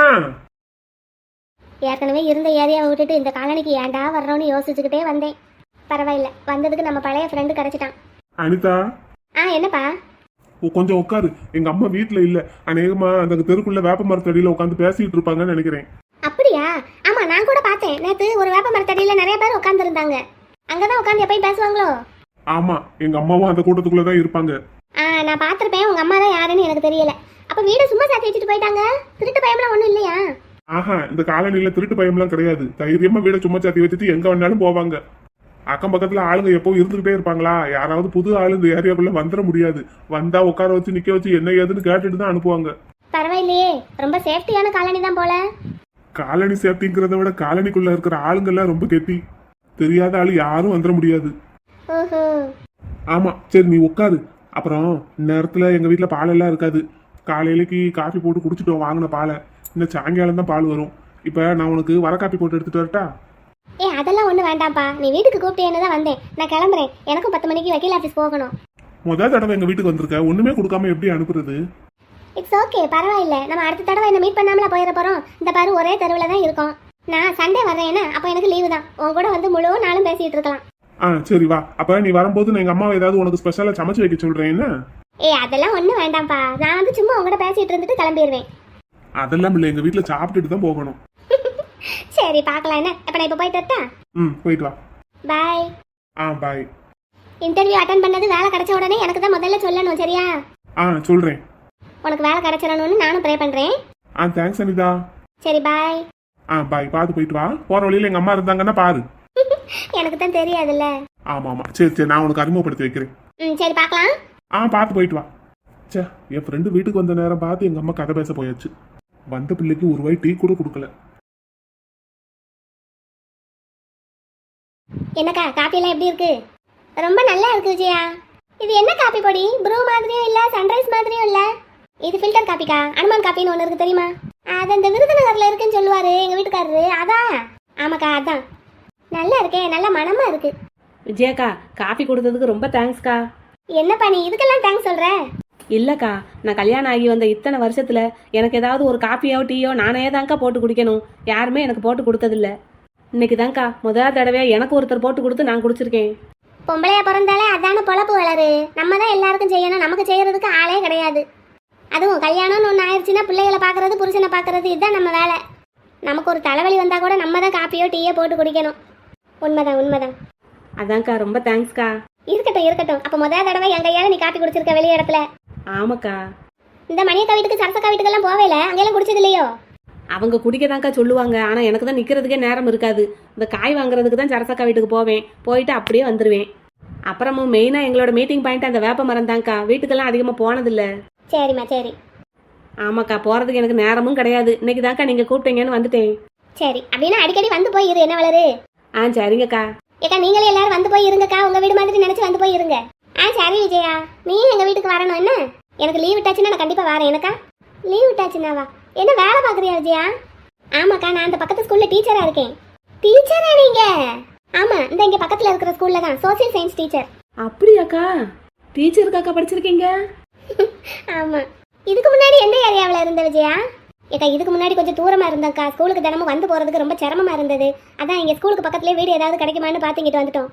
ஏற்கனவே இருந்த ஏரியாவை விட்டுட்டு இந்த காலனிக்கு ஏன்டா வர்றோன்னு யோசிச்சுக்கிட்டே வந்தேன். பரவாயில்ல, வந்ததுக்கு நம்ம பழைய ஃப்ரெண்டு கிடைச்சிட்டான். அனிதா. என்னப்பா? கொஞ்சம் உட்காரு. எங்க அம்மா வீட்டுல இல்ல, அநேகமா அந்த தெருக்குள்ள வேப்ப மரத்தடியில உட்காந்து பேசிட்டு இருப்பாங்கன்னு நினைக்கிறேன். அப்படியா? ஆமா, நான் கூட பார்த்தேன். நேத்து ஒரு வேப்ப மரத்தடியில நிறைய பேர் உட்கார்ந்து இருந்தாங்க. அங்கதான் உட்காந்து எப்பயும் பேசுவாங்களோ? ஆமா, எங்க அம்மாவும் அந்த கூட்டத்துக்குள்ளதான் இருப்பாங்க. நான் பார்த்திருப்பேன். உங்க அம்மா தான் யாருன்னு எனக்கு தெரியல. அப்ப வீட சும்மா சாத்தி வச்சுட்டு போயிட்டாங்க. திருட்டு பயம்லாம் ஒண்ணும் இல்லையா? இந்த காலனில திருட்டு பயம்லாம் கிடையாது. தைரியமா வீட சும்மா சாத்தி வச்சுட்டு எங்க வேணாலும் போவாங்க. அக்கம் பக்கத்துல ஆளுங்க எப்போ இருந்துகிட்டே இருப்பாங்களா. யாராவது புது ஆளு இந்த ஏரியாக்குள்ள வந்துட முடியாது. வந்தா உட்கார வச்சு நிக்க வச்சு என்ன ஏதுன்னு கேட்டுட்டு தான் அனுப்புவாங்க. பரவாயில்லையே, ரொம்ப சேஃப்டியான காலனி தான் போல. காலனி சேஃப்டிங்கிறத விட காலனிக்குள்ள இருக்கிற ஆளுங்க எல்லாம் ரொம்ப கெட்டி. தெரியாத ஆளு யாரும் வந்துட முடியாது. ஆமா, சரி நீ உட்காரு. அப்புறம் நேரத்துல எங்க வீட்டுல பால் எல்லாம் இருக்காது. காலையிலக்கு காஃபி போட்டு குடிச்சிட்டோம் வாங்கின பாலை. இன்னும் சாயங்காலம் தான் பால் வரும். இப்ப நான் உனக்கு வர காப்பி போட்டு எடுத்துட்டு வரட்டா? அதெல்லாம் ஒண்ணு வேண்டாம்ப்பா, நீ வீட்டுக்கு கூப்பிட்டேன்னு தான் வந்தேன். நான் கிளம்புறேன். எனக்கும் 10 மணிக்கு வக்கீல் ஆபீஸ் போகணும். முதல் தடவை எங்க வீட்டுக்கு வந்திருக்க, ஒண்ணுமே கொடுக்காம எப்படி அனுப்புறது? இட்ஸ் ஓகே, பரவாயில்ல. நம்ம அடுத்த தடவை என்ன மீட் பண்ணாமல போயிட போறோம். இந்த பாரு, ஒரே தெருவில் தான் இருக்கோம். நான் சண்டே வர்றேன்னா அப்போ எனக்கு லீவு தான். உன் கூட வந்து முழு நாளும் பேசிட்டு இருக்கலாம். சரி வா. அப்ப நீ வரும்போது நான் எங்க அம்மாவை ஏதாவது உனக்கு ஸ்பெஷலா சமைச்சு வைக்க சொல்றேன். என்ன? அதெல்லாம் ஒண்ணும் வேண்டாம்ப்பா, நான் வந்து சும்மா உங்ககிட்ட பேசிட்டு இருந்துட்டு கிளம்பிடுவேன். அதெல்லாம் இல்ல, எங்க வீட்டுல சாப்பிட்டுட்டு தான் போகணும். சரி பார்க்கலாம். என்ன அப்ப நான் இப்ப போயிட்டு வரட்டா? போயிட்டு வா. பாய். பாய். இன்டர்வியூ அட்டெண்ட் பண்ணது வேலை கிடைச்ச உடனே எனக்கு தான் முதல்ல சொல்லணும், சரியா? சொல்றேன். உனக்கு வேலை கிடைச்சிடணும்னு நானும் ப்ரே பண்றேன். தேங்க்ஸ் அனிதா. சரி பாய். பாய். பார்த்து போயிட்டு வா. போற வழியில எங்க அம்மா இருந்தாங்கன்னா பாரு. எனக்கு தான் தெரியாதுல்ல. ஆமா ஆமா, சரி சரி, நான் உனக்கு அறிமுகப்படுத்தி வைக்கிறேன். சரி பார்க்கலாம். பார்த்து போயிட்டு வா. சே, என் ஃப்ரெண்டு வீட்டுக்கு வந்த நேரம் பார்த்து எங்க அம்மா கதை பேச போயாச்சு. வந்த பிள்ளைக்கு ஒரு வாய் டீ கூட கொடுக்கல. என்னக்கா காப்பி எல்லாம் எப்படி இருக்கு? ரொம்ப நல்லா இருக்கு விஜயா. இது என்ன காப்பி பொடி? ப்ரூ மாதிரியும் இல்ல, சன்ரைஸ் மாதிரியும் இல்ல. இது ஃபில்டர் காப்பிக்கா. அனுமான் காப்பின்னு ஒன்று இருக்கு தெரியுமா? அது அந்த விருதுநகர்ல இருக்குன்னு சொல்லுவாரு எங்க வீட்டுக்காரரு. அதான். ஆமாக்கா அதான். நல்லா இருக்கே, நல்ல மனமா இருக்கு. விஜயாக்கா, காஃபி கொடுத்ததுக்கு ரொம்ப தேங்க்ஸ்க்கா. என்னப்பா நீ இதுக்கெல்லாம் தேங்க்ஸ் சொல்ற? இல்லைக்கா, நான் கல்யாணம் ஆகி வந்த இத்தனை வருஷத்தில் எனக்கு ஏதாவது ஒரு காஃபியோ டீயோ நானே தான்க்கா போட்டு குடிக்கணும். யாருமே எனக்கு போட்டு கொடுத்ததில்ல. இன்னைக்கு தான்க்கா முதல் தடவையாக எனக்கு ஒருத்தர் போட்டு கொடுத்து நான் குடிச்சிருக்கேன். பொம்பளையா பிறந்தாலே அதான பொழப்பு வளரு. நம்ம தான் எல்லாருக்கும் செய்யணும், நமக்கு செய்யறதுக்கு ஆளே கிடையாது. அதுவும் கல்யாணம்னு ஒன்று ஆயிடுச்சுன்னா பிள்ளைகளை பார்க்கறது, புருஷனை பார்க்கறது, இதுதான் நம்ம வேலை. நமக்கு ஒரு தலைவலி வந்தால் கூட நம்ம தான் காப்பியோ டீயோ போட்டு குடிக்கணும். உண்மைதான் உண்மைதான். அதான்க்கா, ரொம்ப தேங்க்ஸ்க்கா. இருக்கட்டும் இருக்கட்டும். அப்போ முதல் தடவை என் கையால் நீ காப்பி குடிச்சிருக்க வெளி இடத்துல? ஆமாக்கா. இந்த மணியக்கா வீட்டுக்கு சரசக்கா வீட்டுக்கெல்லாம் போவேல, அங்கெல்லாம் குடிச்சது இல்லையோ? அவங்க குடிக்கதான்க்கா சொல்லுவாங்க. ஆனால் எனக்கு தான் நிற்கிறதுக்கே நேரம் இருக்காது. இந்த காய் வாங்குறதுக்கு தான் சரசக்கா வீட்டுக்கு போவேன். போயிட்டு அப்படியே வந்துடுவேன். அப்புறமும் மெயினாக எங்களோட மீட்டிங் பாயிண்ட் அந்த வேப்ப மரம் தான்க்கா. வீட்டுக்கெல்லாம் அதிகமாக போனதில்லை. சரிம்மா சரி. ஆமாக்கா, போகிறதுக்கு எனக்கு நேரமும் கிடையாது. இன்னைக்கு தான்க்கா நீங்கள் கூப்பிட்டீங்கன்னு வந்துட்டேன். சரி, அப்படின்னா அடிக்கடி வந்து போய் இரு. என்ன வளரு? சரிங்கக்கா. ஏக்கா நீங்களே எல்லாரும் வந்து போய் இருங்கக்கா. உங்க வீடு மாதிரி நினைச்சு வந்து போய் இருங்க. சரி விஜயா, நீ எங்க வீட்டுக்கு வரணும். என்ன எனக்கு லீவ் விட்டாச்சுன்னா நான் கண்டிப்பா வரேன். எனக்கா லீவ் விட்டாச்சுன்னாவா? என்ன வேலை பாக்குறியா விஜயா? ஆமாக்கா, நான் அந்த பக்கத்து ஸ்கூல்ல டீச்சரா இருக்கேன். டீச்சரா நீங்க? ஆமா, இந்த இங்க பக்கத்துல இருக்கிற ஸ்கூல்ல தான், சோசியல் சயின்ஸ் டீச்சர். அப்படியாக்கா? டீச்சருக்காக்கா படிச்சிருக்கீங்க? ஆமா. இதுக்கு முன்னாடி எந்த ஏரியாவில் இருந்த விஜயா? ஏக்கா இதுக்கு முன்னாடி கொஞ்சம் தூரமா இருந்தக்கா. ஸ்கூலுக்கு தினமும் வந்து போறதுக்கு ரொம்ப சிரமமா இருந்தது. அதான் இங்க ஸ்கூலுக்கு பக்கத்துலேயே வீடு ஏதாவது கிடைக்குமான்னு பார்த்துக்கிட்டு வந்துட்டோம்.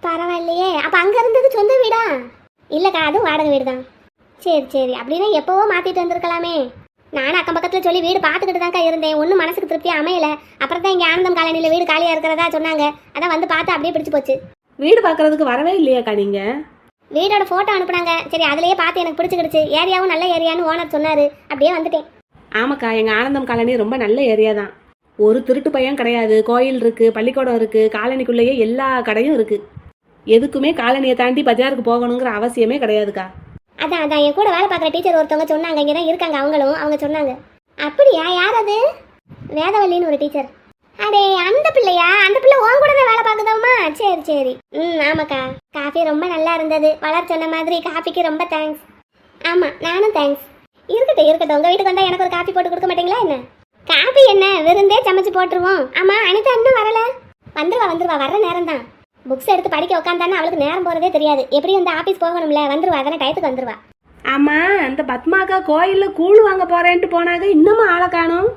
பரவாயில்லையே. அப்ப அங்க இருந்தது சொந்த வீடா? இல்லக்கா, அதுவும் வாடகை வீடு தான். சரி சரி, அப்படின்னா எப்போவோ மாத்திட்டு வந்திருக்கலாமே. நானும் அக்கம் பக்கத்துல சொல்லி வீடு பார்த்துக்கிட்டு தான்க்கா இருந்தேன். ஒன்றும் மனசுக்கு திருப்தியா அமையல. அப்புறம் தான் இங்க ஆனந்தம் காலனியில் வீடு காலியா இருக்கிறதா சொன்னாங்க. அதான் வந்து பார்த்து அப்படியே பிடிச்சு போச்சு. வீடு பார்க்கறதுக்கு வரவே இல்லையாக்கா நீங்க? வீடோட போட்டோ அனுப்புனாங்க. சரி, அதுலயே பார்த்து எனக்கு பிடிச்சிக்கிடுச்சு. ஏரியாவும் நல்ல ஏரியான்னு ஓனர் சொன்னாரு. அப்படியே வந்துட்டேன். ஆமாக்கா, எங்கள் ஆனந்தம் காலனி ரொம்ப நல்ல ஏரியா தான். ஒரு திருட்டு பையன் கிடையாது. கோயில் இருக்குது, பள்ளிக்கூடம் இருக்குது, காலனிக்குள்ளேயே எல்லா கடையும் இருக்குது. எதுக்குமே காலனியை தாண்டி பஜாருக்கு போகணுங்கிற அவசியமே கிடையாதுக்கா. அதான் அதான் என் கூட வேலை பார்க்குற டீச்சர் ஒருத்தவங்க சொன்னாங்க. இங்கே தான் இருக்காங்க அவங்களும். அவங்க சொன்னாங்க. அப்படியா? யார் அது? வேதவல்லின்னு ஒரு டீச்சர். அடே, அந்த பிள்ளையா? அந்த பிள்ளை உன் கூட தான் வேலை பார்க்குதாம்மா? சரி சரி. ஆமாக்கா. காஃபி ரொம்ப நல்லா இருந்தது. வளர் சொன்ன மாதிரி காஃபிக்கு ரொம்ப தேங்க்ஸ். ஆமாம், நானும் தேங்க்ஸ். இருக்கட்டும் இருக்கட்டும். உங்கள் வீட்டுக்கு வந்தால் எனக்கு ஒரு காஃபி போட்டு கொடுக்க மாட்டீங்களா என்ன? காஃபி என்ன, விருந்தே சமைச்சு போட்டுருவோம். ஆமாம், அனிதா இன்னும் வரல? வந்துருவா வர்ற நேரம் தான். புக்ஸ் எடுத்து படிக்க உட்காந்தானே அவளுக்கு நேரம் போகிறதே தெரியாது. எப்படியும் இந்த ஆஃபீஸ் போகணும்ல, வந்துருவா. அதனால் டயத்துக்கு வந்துருவா. ஆமாம், அந்த பத்மாக்கா கோயிலில் கூழ் வாங்க போகிறேன்ட்டு போனாங்க. இன்னமும் ஆளை காணோம்.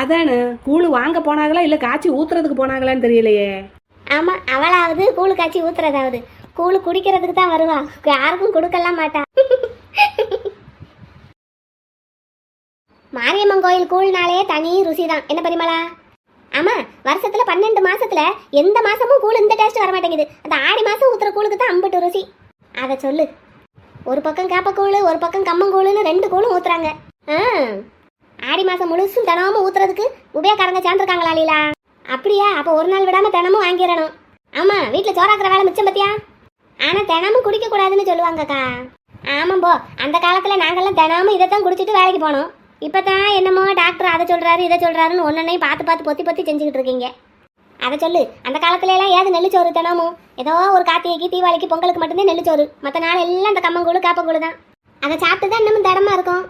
அதானே, கூழ் வாங்க போனாங்களா இல்லை காய்ச்சி ஊத்துறதுக்கு போனாங்களான்னு தெரியலையே. ஆமாம், அவளாவது கூழு காய்ச்சி ஊத்துறதாவது. கூழு குடிக்கிறதுக்கு தான் வருவா, யாருக்கும் கொடுக்கலாம் மாட்டா. மாரியம்மன் கோயில் கூழ்னாலே தனி ருசி தான். என்ன பரிமளா? ஆமாம், வருஷத்துல 12 மாசத்துல எந்த மாசமும் கூழ் இந்த டேஸ்ட் வர மாட்டேங்குது. அந்த ஆடி மாசம் ஊத்துற கூழுக்கு தான் அம்பட்டு ருசி. அதை சொல்லு. ஒரு பக்கம் கேப்பக்கூழ், ஒரு பக்கம் கம்மங்கூழுன்னு 2 கூழும் ஊத்துறாங்க. ஆடி மாசம் முழுசும் தினமும் ஊத்துறதுக்கு உபயோகக்காரங்க சேர்ந்துருக்காங்களா லீலா? அப்படியா? அப்போ ஒரு நாள் விடாம தினமும் வாங்கிடணும். ஆமா, வீட்டில் சோறாக்குற வேலை மிச்சம் பத்தியா? ஆனா தினமும் குடிக்க கூடாதுன்னு சொல்லுவாங்கக்கா. ஆமாம் போ, அந்த காலத்துல நாங்கெல்லாம் தினமும் இதைத்தான் குடிச்சிட்டு வேலைக்கு போனோம். இப்பதான் என்னமோ டாக்டர் அதை சொல்றாரு இதை சொல்றாருன்னு ஒன்னொன்னையும் பார்த்து பொத்தி செஞ்சுக்கிட்டு இருக்கீங்க. அதை சொல்லு. அந்த காலத்துல எல்லாம் ஏது நெல்லுச்சோறு தினமும்? ஏதோ ஒரு கார்த்திகைக்கு, தீபாவளிக்கு, பொங்கலுக்கு மட்டும்தான் நெல்லுச்சோறு. மற்ற நாள் எல்லாம் இந்த கம்மங்கூழு காப்பங்கூழு தான். அதை சாப்பிட்டு தான் இன்னமும் தடமா இருக்கும்.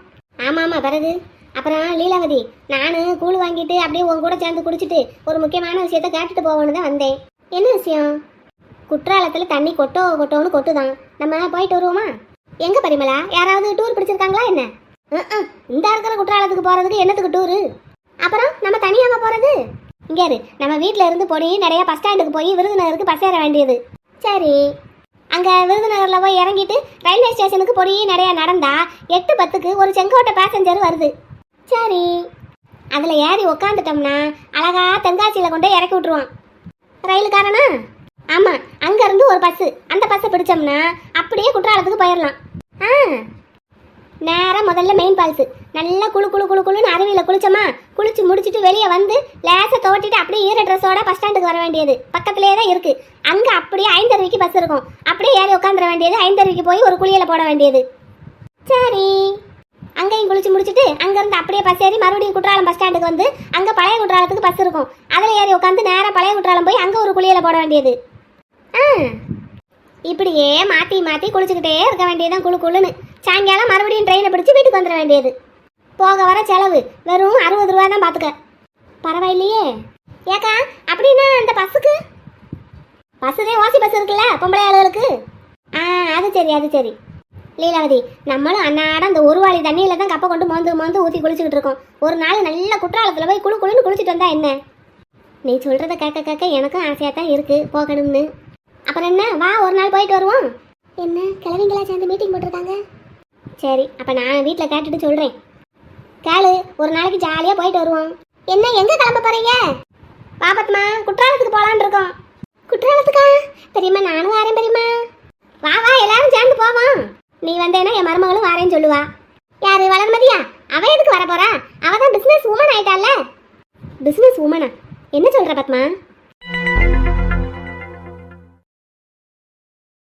ஆமா பிறகு அப்புறம் லீலாவதி, நான் கூழ் வாங்கிட்டு அப்படியே உன் கூட சேர்ந்து குடிச்சிட்டு ஒரு முக்கியமான விஷயத்த கேட்டுட்டு போகணுன்னு தான் வந்தேன். என்ன விஷயம்? குற்றாலத்தில் தண்ணி கொட்டோன்னு கொட்டுதான். நம்ம போயிட்டு வருவோமா? எங்க பரிமளா, யாராவது டூர் பிடிச்சிருக்காங்களா என்ன? இந்த இருக்கிற குற்றாலத்துக்கு போறதுக்கு என்னத்துக்கு டூரு? அப்புறம் நம்ம தனியாக போறது? இங்கே நம்ம வீட்டில் இருந்து போய் நிறைய பஸ் ஸ்டாண்டுக்கு போய் விருதுநகருக்கு பஸ் ஏற வேண்டியது. சரி, அங்கே விருதுநகரில் போய் இறங்கிட்டு ரயில்வே ஸ்டேஷனுக்கு போய் நிறையா நடந்தா 8:10க்கு ஒரு செங்கோட்டை பேசஞ்சர் வருது. சரி, அதில் ஏறி உக்காந்துட்டோம்னா அழகா தென்காசியில் கொண்டு இறக்கி விட்டுருவான் ரயிலுக்காரனா. ஆமாம், அங்கேருந்து ஒரு பஸ்ஸு, அந்த பஸ்ஸை பிடிச்சோம்னா அப்படியே குற்றாலத்துக்கு போயிடலாம். நேராக முதல்ல மெயின் ஃபால்ஸு நல்லா குளுன்னு அருவியில் குளிச்சோமா, குளிச்சு முடிச்சுட்டு வெளியே வந்து லேசை தோட்டிட்டு அப்படியே ஈர ட்ரெஸ்ஸோட பஸ் ஸ்டாண்டுக்கு வர வேண்டியது. பக்கத்துலேயே தான் இருக்குது. அங்கே அப்படியே 5:30 பஸ் இருக்கும். அப்படியே ஏறி உட்காந்துட வேண்டியது. 5:30 போய் ஒரு குளியலை போட வேண்டியது. சரி, அங்கேயும் குளிச்சு முடிச்சுட்டு அங்கேருந்து அப்படியே பஸ் ஏறி மறுபடியும் குற்றாலம் பஸ் ஸ்டாண்டுக்கு வந்து அங்கே பழைய குற்றாலத்துக்கு பஸ் இருக்கும். அதில் ஏறி உட்காந்து நேராக பழைய குற்றாலம் போய் அங்கே ஒரு குளியலை போட வேண்டியது. இப்படியே மாற்றி மாற்றி குளிச்சுக்கிட்டே இருக்க வேண்டியதுதான் குளுன்னு. சாயங்காலம் மறுபடியும் ட்ரெயினை பிடிச்சி வீட்டுக்கு வந்துட வேண்டியது. போக வர செலவு வெறும் 60 ரூபா தான் பார்த்துக்க. பரவாயில்லையே. ஏக்கா, அப்படின்னா அந்த பஸ்ஸுக்கு பஸ்ஸுதான் ஓசி பஸ் இருக்குல்ல பொம்பளை ஆளுகளுக்கு. அது சரி லீலாவதி, நம்மளும் அன்னாடம் அந்த ஒரு வாளி தண்ணியில் தான் கப்பை கொண்டு மோந்து ஊற்றி குளிச்சுக்கிட்டு இருக்கோம். ஒரு நாள் நல்ல குற்றாலத்தில் போய் குளுன்னு குளிச்சுட்டு வந்தா என்ன? நீ சொல்கிறத கேட்க எனக்கும் ஆசையாக தான் இருக்குது போகணும்னு. அப்புறம் என்ன, வா ஒரு நாள் போயிட்டு வருவோம். என்ன கிளவிங்களா சேர்ந்து மீட்டிங் போட்டிருக்காங்க? சரி, அப்போ நான் வீட்டில் கேட்டுட்டு சொல்கிறேன். கேளு, ஒரு நாளைக்கு ஜாலியாக போயிட்டு வருவோம். என்ன, எங்கே கிளம்ப போகிறீங்க? பாப்பத்மா, குற்றாலத்துக்கு போகலான் இருக்கோம். குற்றாலத்துக்கா? பெரியம்மா நானும் வரேன் பெரியம்மா. வா எல்லாரும் சேர்ந்து போவோம். நீ வந்தேன்னா என் மருமகளும் வரேன்னு சொல்லுவா. யாரு, வளர்மதியா? அவ எதுக்கு வர போறா? அவ தான் பிசினஸ் உமன் ஆயிட்டால. பிசினஸ் உமனா? என்ன சொல்ற பத்மா?